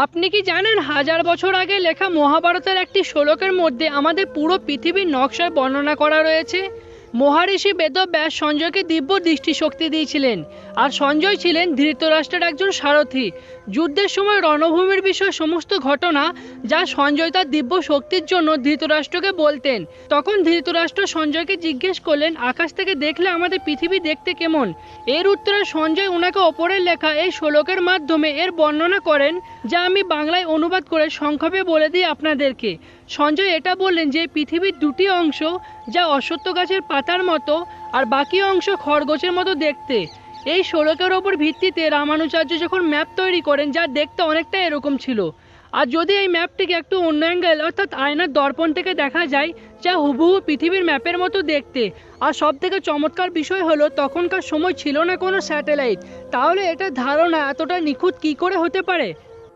আপনি কি জানেন হাজার বছর আগে লেখা মহাভারতের একটি শ্লোকের মধ্যে আমাদের পুরো পৃথিবীর নকশার বর্ণনা করা রয়েছে। মহারিষি বেদব্যাস সঞ্জয়কে দিব্য দৃষ্টিশক্তি দিয়েছিলেন, আর সঞ্জয় ছিলেন ধৃতরাষ্ট্রের একজন সারথি। যুদ্ধের সময় রণভূমির বিষয়ে সমস্ত ঘটনা যা সঞ্জয় তার দিব্য শক্তির জন্য ধৃতরাষ্ট্রকে বলতেন। তখন ধৃতরাষ্ট্র সঞ্জয়কে জিজ্ঞেস করলেন, আকাশ থেকে দেখলে আমাদের পৃথিবী দেখতে কেমন? এর উত্তরে সঞ্জয় ওনাকে ওপরের লেখা এই শ্লোকের মাধ্যমে এর বর্ণনা করেন, যা আমি বাংলায় অনুবাদ করে সংক্ষেপে বলে দিই আপনাদেরকে। সঞ্জয় এটা বললেন যে পৃথিবীর দুটি অংশ, যা অশ্বত্থ গাছের পাতার মতো আর বাকি অংশ খরগোশের মতো দেখতে। এই শ্লোকের ওপর ভিত্তিতে রামানুচার্য যখন ম্যাপ তৈরি করেন, যা দেখতে অনেকটা এরকম ছিল। আর যদি এই ম্যাপটিকে একটু অন্য অ্যাঙ্গেল অর্থাৎ আয়নার দর্পণ থেকে দেখা যায়, যা হুবহু পৃথিবীর ম্যাপের মতো দেখতে। আর সব থেকে চমৎকার বিষয় হলো তখনকার সময় ছিল না কোনো স্যাটেলাইট। তাহলে এটার ধারণা এতটা নিখুঁত কী করে হতে পারে?